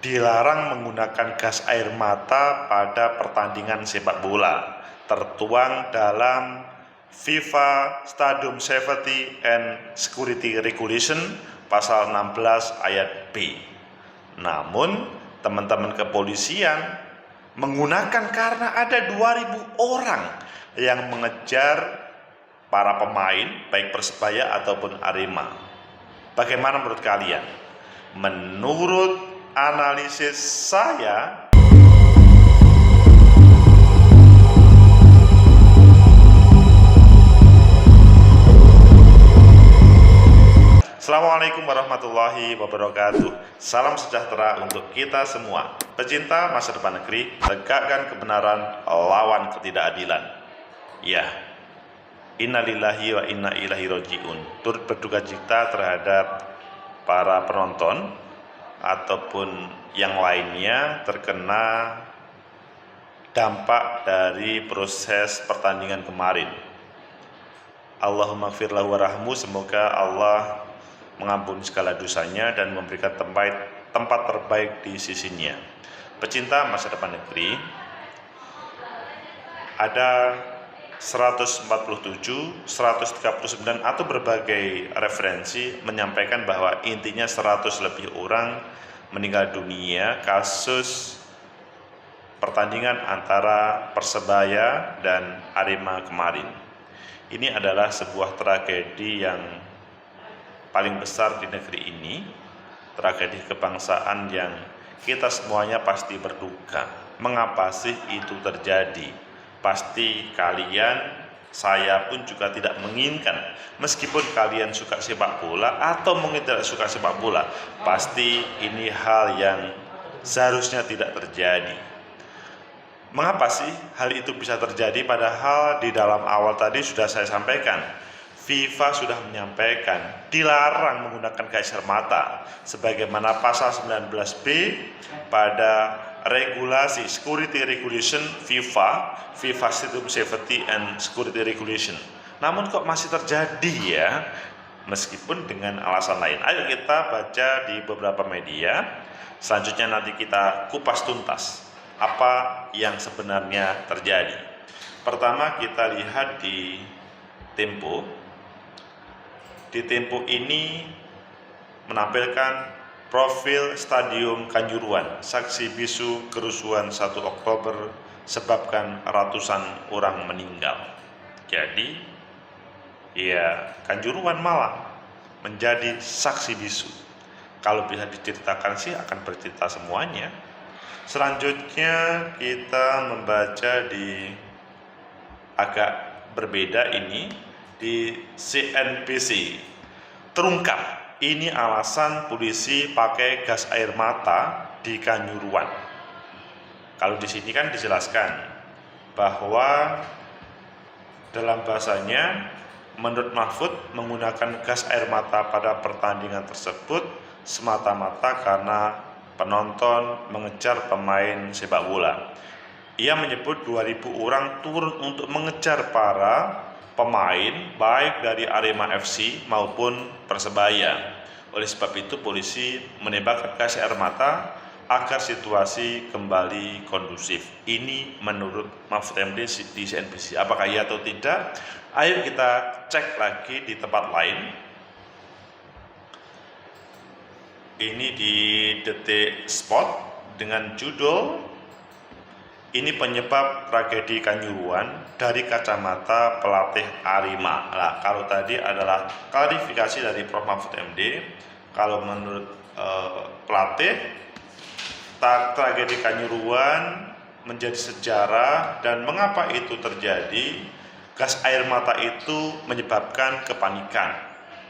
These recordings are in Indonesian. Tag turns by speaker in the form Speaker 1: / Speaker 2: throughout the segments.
Speaker 1: dilarang menggunakan gas air mata pada pertandingan sepak bola, tertuang dalam FIFA Stadium Safety and Security Regulation pasal 16 ayat B. Namun, teman-teman kepolisian menggunakan karena ada 2.000 orang yang mengejar para pemain, baik Persebaya ataupun Arema. Bagaimana menurut kalian? Menurut analisis saya, Assalamualaikum warahmatullahi wabarakatuh. Salam sejahtera untuk kita semua. Pecinta masa depan negeri, tegakkan kebenaran lawan ketidakadilan. Ya, innalillahi wa inna ilaihi rajiun. Turut berduka cita terhadap para penonton ataupun yang lainnya terkena dampak dari proses pertandingan kemarin. Allahumma gfir lahu warahmu, semoga Allah mengampuni segala dosanya dan memberikan tempat terbaik di sisinya. Pecinta masa depan negeri, ada 147, 139 atau berbagai referensi menyampaikan bahwa intinya 100 lebih orang meninggal dunia kasus pertandingan antara Persebaya dan Arema kemarin. Ini adalah sebuah tragedi yang paling besar di negeri ini, tragedi kebangsaan yang kita semuanya pasti berduka. Mengapa sih itu terjadi? Pasti kalian, saya pun juga tidak menginginkan. Meskipun kalian suka sepak bola atau mungkin tidak suka sepak bola, pasti ini hal yang seharusnya tidak terjadi. Mengapa sih hal itu bisa terjadi? Padahal di dalam awal tadi sudah saya sampaikan, FIFA sudah menyampaikan dilarang menggunakan gas air mata sebagaimana pasal 19B pada regulasi Security Regulation FIFA Stadium Safety and Security Regulation. Namun kok masih terjadi ya, meskipun dengan alasan lain. Ayo kita baca di beberapa media, selanjutnya nanti kita kupas tuntas apa yang sebenarnya terjadi. Pertama kita lihat di Tempo. Di Tempo ini menampilkan profil Stadium Kanjuruhan, saksi bisu kerusuhan 1 Oktober sebabkan ratusan orang meninggal. Jadi, ya Kanjuruhan malah menjadi saksi bisu. Kalau bisa diceritakan sih akan bercerita semuanya. Selanjutnya kita membaca di agak berbeda ini. Di CNBC terungkap ini alasan polisi pakai gas air mata di Kanjuruhan. Kalau di sini kan dijelaskan bahwa dalam bahasanya menurut Mahfud menggunakan gas air mata pada pertandingan tersebut semata-mata karena penonton mengejar pemain sepak bola. Ia menyebut 2.000 orang turun untuk mengejar para pemain baik dari Arema FC maupun Persebaya. Oleh sebab itu polisi menembakkan gas air mata agar situasi kembali kondusif. Ini menurut Mahfud MD di CNBC. Apakah iya atau tidak? Ayo kita cek lagi di tempat lain. Ini di Detik Sport dengan judul ini penyebab tragedi Kanjuruhan dari kacamata pelatih Arema. Nah, kalau tadi adalah klarifikasi dari Prof. Mahfud MD, kalau menurut pelatih, tragedi Kanjuruhan menjadi sejarah dan mengapa itu terjadi? Gas air mata itu menyebabkan kepanikan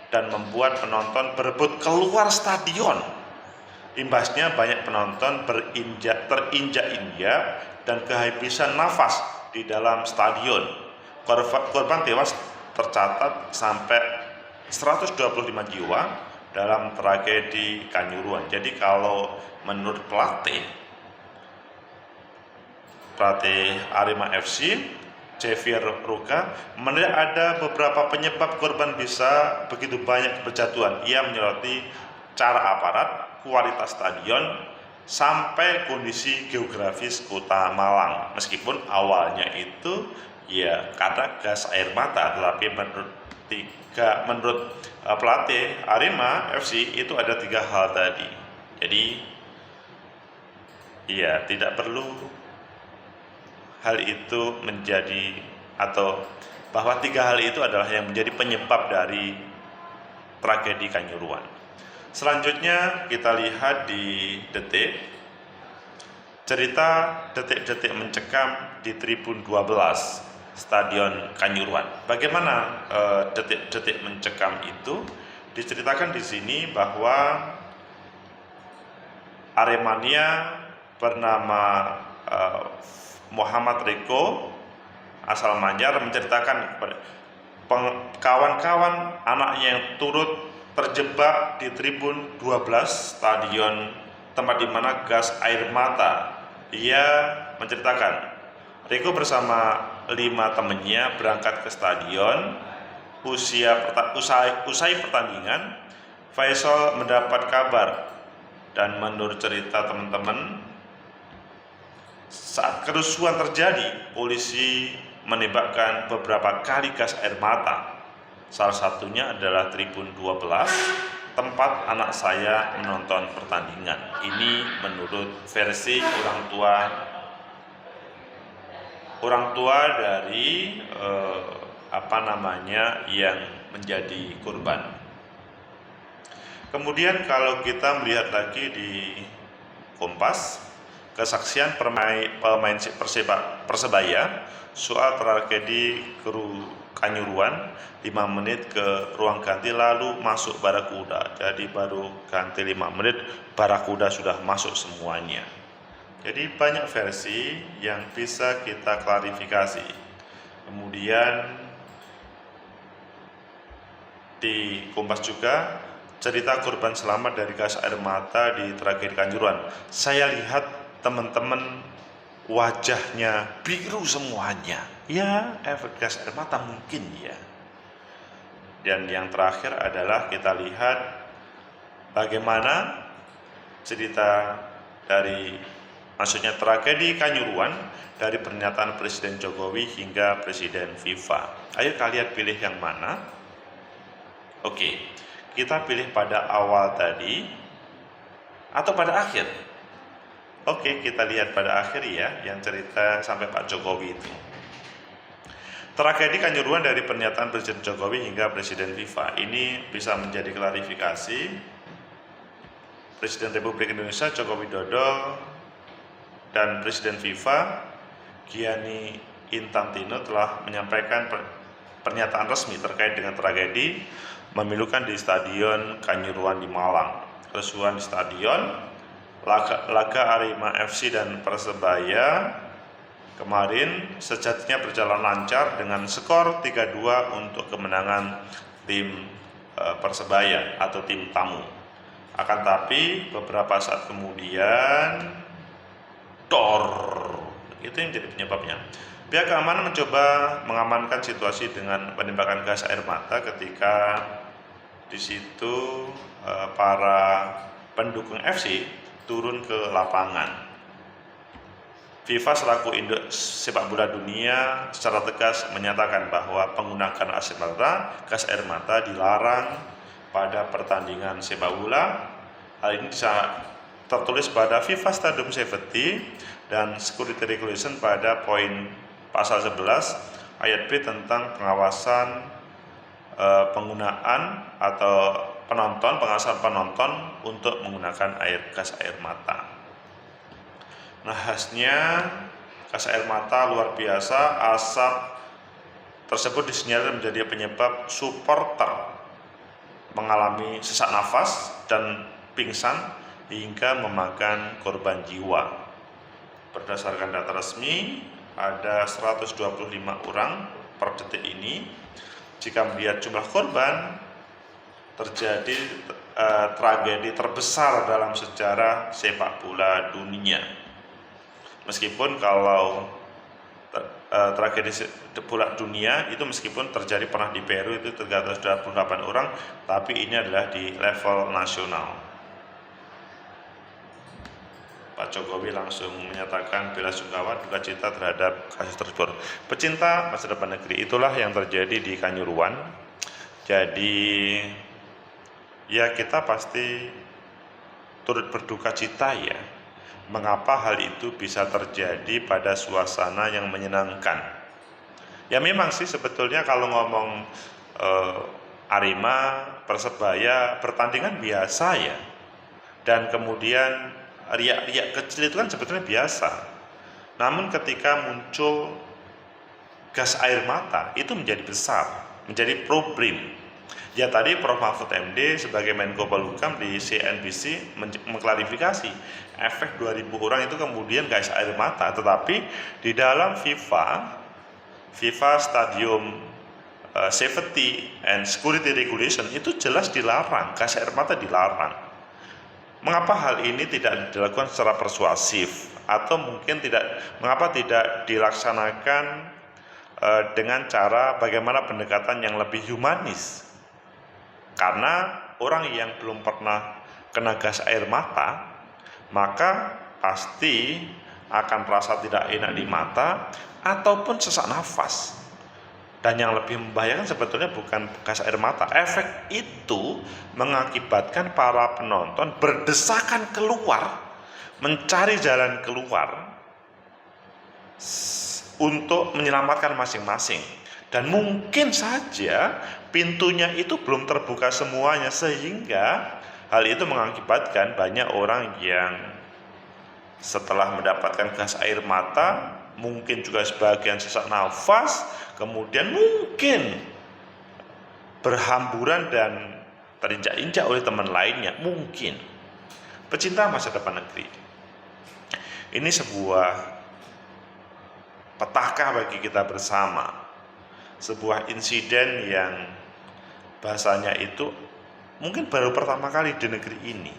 Speaker 1: dan membuat penonton berebut keluar stadion. Imbasnya banyak penonton terinjak-injak dan kehabisan nafas di dalam stadion. Korban tewas tercatat sampai 125 jiwa dalam tragedi Kanjuruhan. Jadi kalau menurut pelatih Arema FC, Xavier Ruka, menilai ada beberapa penyebab korban bisa begitu banyak berjatuhan. Ia menyoroti cara aparat, kualitas stadion, sampai kondisi geografis kota Malang. Meskipun awalnya itu ya karena gas air mata, tetapi menurut pelatih Arema FC itu ada 3 hal tadi. Jadi ya tidak perlu hal itu menjadi, atau bahwa 3 hal itu adalah yang menjadi penyebab dari tragedi Kanjuruhan. Selanjutnya kita lihat di detik, cerita detik-detik mencekam di Tribun 12 Stadion Kanjuruhan. Bagaimana detik-detik mencekam itu? Diceritakan di sini bahwa Aremania bernama Muhammad Riko asal Manyar menceritakan kepada kawan-kawan anaknya yang turut terjebak di Tribun 12 Stadion, tempat di mana gas air mata. Ia menceritakan Riko bersama 5 temannya berangkat ke stadion. Usai pertandingan, Faisal mendapat kabar, dan menurut cerita teman-teman, saat kerusuhan terjadi, polisi menembakkan beberapa kali gas air mata. Salah satunya adalah Tribun 12, tempat anak saya menonton pertandingan. Ini menurut versi orang tua dari yang menjadi korban. Kemudian kalau kita melihat lagi di Kompas, kesaksian pemain Persebaya soal tragedi Kanjuruhan, 5 menit ke ruang ganti lalu masuk Barakuda. Jadi baru ganti 5 menit Barakuda sudah masuk semuanya. Jadi banyak versi yang bisa kita klarifikasi. Kemudian di Kompas juga cerita korban selamat dari gas air mata di tragedi Kanjuruhan. Saya lihat teman-teman wajahnya biru semuanya. Ya, efek gas air mata mungkin ya. Dan yang terakhir adalah kita lihat bagaimana cerita dari, maksudnya tragedi Kanjuruhan, dari pernyataan Presiden Jokowi hingga Presiden FIFA. Ayo kalian pilih yang mana? Oke, kita pilih pada awal tadi atau pada akhir? Oke, kita lihat pada akhir ya, yang cerita sampai Pak Jokowi itu. Tragedi Kanjuruhan dari pernyataan Presiden Jokowi hingga Presiden FIFA. Ini bisa menjadi klarifikasi. Presiden Republik Indonesia Joko Widodo dan Presiden FIFA Gianni Infantino telah menyampaikan pernyataan resmi terkait dengan tragedi memilukan di Stadion Kanjuruhan di Malang. Kerusuhan di stadion, laga Arema FC dan Persebaya kemarin sejatinya berjalan lancar dengan skor 3-2 untuk kemenangan tim Persebaya atau tim tamu. Akan tapi beberapa saat kemudian itu yang jadi penyebabnya. Pihak keamanan mencoba mengamankan situasi dengan penembakan gas air mata ketika di situ para pendukung FC turun ke lapangan. FIFA selaku induk sepak bola dunia secara tegas menyatakan bahwa penggunaan gas air mata dilarang pada pertandingan sepak bola. Hal ini tertulis pada FIFA Stadium Safety dan Security Regulation pada poin pasal 11 ayat B tentang pengawasan penggunaan atau pengawasan penonton untuk menggunakan gas air mata. Nah, khasnya gas air mata luar biasa. Asap tersebut disinyalir menjadi penyebab supporter mengalami sesak nafas dan pingsan hingga memakan korban jiwa. Berdasarkan data resmi, ada 125 orang per detik ini. Jika melihat jumlah korban, terjadi tragedi terbesar dalam sejarah sepak bola dunia. Meskipun kalau tragedi bola dunia itu meskipun terjadi pernah di Peru itu 328 orang, tapi ini adalah di level nasional. Pak Jokowi langsung menyatakan bela sungkawa duka cita terhadap kasus tersebut. Pecinta masa depan negeri, itulah yang terjadi di Kanjuruhan. Jadi ya kita pasti turut berduka cita ya. Mengapa hal itu bisa terjadi pada suasana yang menyenangkan? Ya memang sih sebetulnya kalau ngomong Arema, Persebaya, pertandingan biasa ya. Dan kemudian riak-riak kecil itu kan sebetulnya biasa. Namun ketika muncul gas air mata itu menjadi besar, menjadi problem. Ya tadi Prof. Mahfud MD sebagai Menko Polhukam di CNBC mengklarifikasi efek 2000 orang itu kemudian gas air mata, tetapi di dalam FIFA Stadium Safety and Security Regulation itu jelas dilarang, gas air mata dilarang. Mengapa hal ini tidak dilakukan secara persuasif atau mungkin mengapa tidak dilaksanakan dengan cara bagaimana pendekatan yang lebih humanis? Karena orang yang belum pernah kena gas air mata, maka pasti akan merasa tidak enak di mata ataupun sesak nafas. Dan yang lebih membahayakan sebetulnya bukan gas air mata. Efek itu mengakibatkan para penonton berdesakan keluar, mencari jalan keluar untuk menyelamatkan masing-masing. Dan mungkin saja pintunya itu belum terbuka semuanya, sehingga hal itu mengakibatkan banyak orang yang setelah mendapatkan gas air mata, mungkin juga sebagian sesak nafas, kemudian mungkin berhamburan dan terinjak-injak oleh teman lainnya, mungkin. Pecinta masa depan negeri, ini sebuah petaka bagi kita bersama, sebuah insiden yang bahasanya itu mungkin baru pertama kali di negeri ini.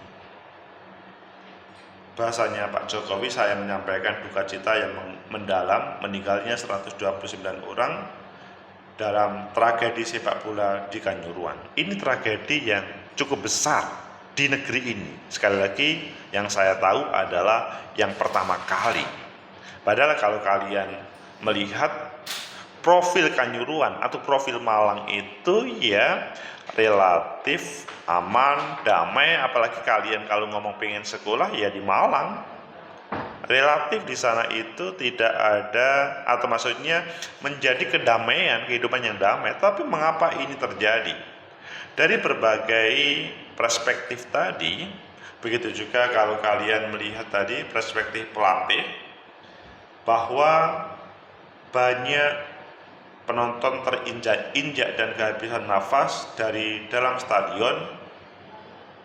Speaker 1: Bahasanya Pak Jokowi, saya menyampaikan duka cita yang mendalam meninggalnya 129 orang dalam tragedi sepak bola di Kanjuruhan. Ini tragedi yang cukup besar di negeri ini. Sekali lagi, yang saya tahu adalah yang pertama kali. Padahal kalau kalian melihat profil Kanjuruhan atau profil Malang itu ya relatif aman, damai, apalagi kalian kalau ngomong pengen sekolah ya di Malang. Relatif di sana itu tidak ada, atau maksudnya menjadi kedamaian, kehidupan yang damai. Tapi mengapa ini terjadi? Dari berbagai perspektif tadi, begitu juga kalau kalian melihat tadi perspektif pelatih, bahwa banyak penonton terinjak-injak dan kehabisan nafas dari dalam stadion,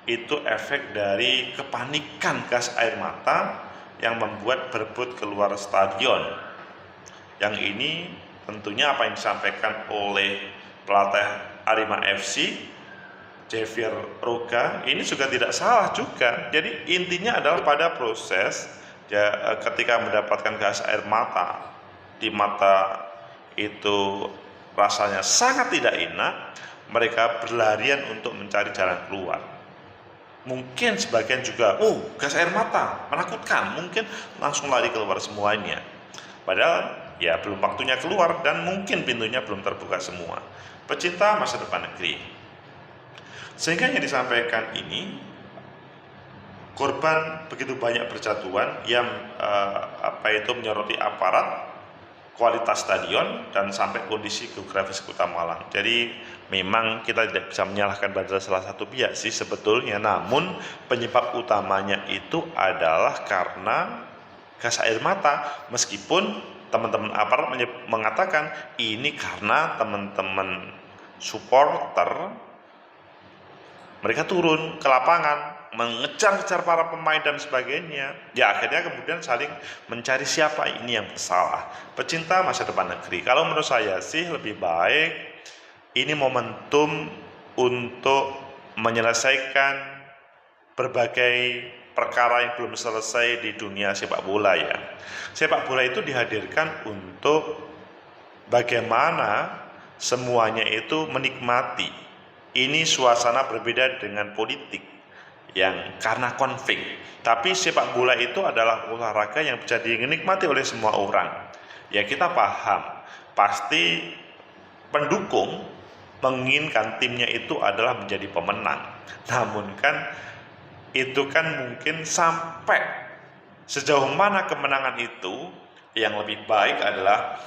Speaker 1: itu efek dari kepanikan gas air mata yang membuat berebut keluar stadion. Yang ini tentunya apa yang disampaikan oleh pelatih Arema FC, Javier Roga, ini juga tidak salah juga. Jadi intinya adalah pada proses ya, ketika mendapatkan gas air mata di mata itu rasanya sangat tidak enak, mereka berlarian untuk mencari jalan keluar. Mungkin sebagian juga, gas air mata, menakutkan, mungkin langsung lari keluar semuanya. Padahal ya belum waktunya keluar dan mungkin pintunya belum terbuka semua. Pecinta masa depan negeri, sehingga yang disampaikan ini, korban begitu banyak berjatuhan yang menyoroti aparat, kualitas stadion, dan sampai kondisi geografis kota Malang. Jadi memang kita tidak bisa menyalahkan pada salah satu pihak sih sebetulnya, namun penyebab utamanya itu adalah karena gas air mata. Meskipun teman-teman aparat mengatakan ini karena teman-teman supporter mereka turun ke lapangan mengejar-ngejar para pemain dan sebagainya. Ya akhirnya kemudian saling mencari siapa ini yang bersalah. Pecinta masa depan negeri, kalau menurut saya sih lebih baik ini momentum untuk menyelesaikan berbagai perkara yang belum selesai di dunia sepak bola ya. Sepak bola itu dihadirkan untuk bagaimana semuanya itu menikmati. Ini suasana berbeda dengan politik. yang karena konflik. Tapi sepak bola itu adalah olahraga yang bisa dinikmati oleh semua orang. Ya kita paham, pasti pendukung menginginkan timnya itu adalah menjadi pemenang. Namun kan itu kan mungkin sampai sejauh mana kemenangan itu, yang lebih baik adalah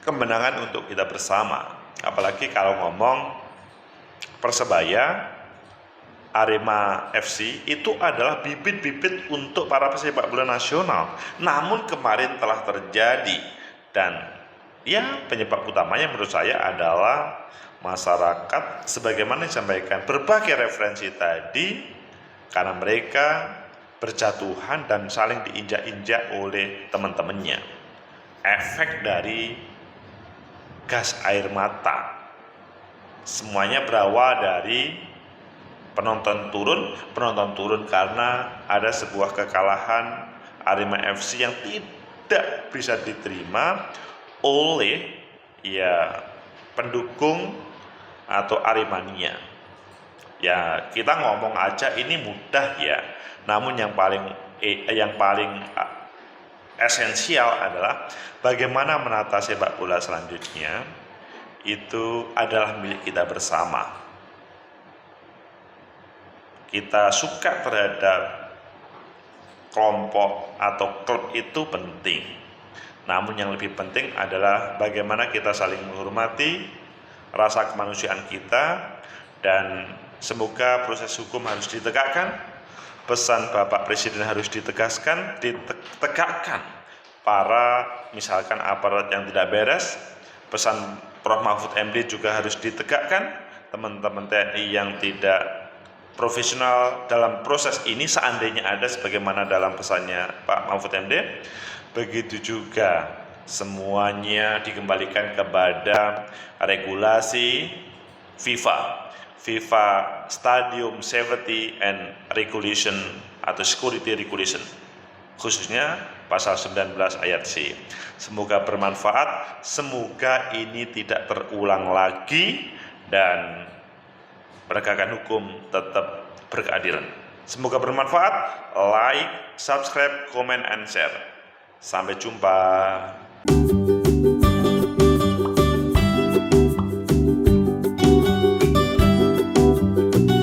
Speaker 1: kemenangan untuk kita bersama. Apalagi kalau ngomong Persebaya, Arema FC itu adalah bibit-bibit untuk para pesepak bola nasional. Namun kemarin telah terjadi, dan ya penyebab utamanya menurut saya adalah masyarakat sebagaimana disampaikan berbagai referensi tadi, karena mereka berjatuhan dan saling diinjak-injak oleh teman-temannya. Efek dari gas air mata, semuanya berawal dari penonton turun karena ada sebuah kekalahan Arema FC yang tidak bisa diterima oleh ya pendukung atau Aremania. Ya kita ngomong aja ini mudah ya, namun yang paling esensial adalah bagaimana menata sepak bola selanjutnya. Itu adalah milik kita bersama. Kita suka terhadap kelompok atau klub itu penting, namun yang lebih penting adalah bagaimana kita saling menghormati rasa kemanusiaan kita. Dan semoga proses hukum harus ditegakkan, pesan Bapak Presiden harus ditegakkan para misalkan aparat yang tidak beres. Pesan Prof. Mahfud MD juga harus ditegakkan, teman-teman TNI yang tidak profesional dalam proses ini seandainya ada sebagaimana dalam pesannya Pak Mahfud MD. Begitu juga semuanya dikembalikan kepada regulasi FIFA Stadium Safety and Regulation atau Security Regulation, khususnya pasal 19 ayat C. Semoga bermanfaat, semoga ini tidak terulang lagi dan penegakan hukum tetap berkeadilan. Semoga bermanfaat. Like, subscribe, comment, and share. Sampai jumpa.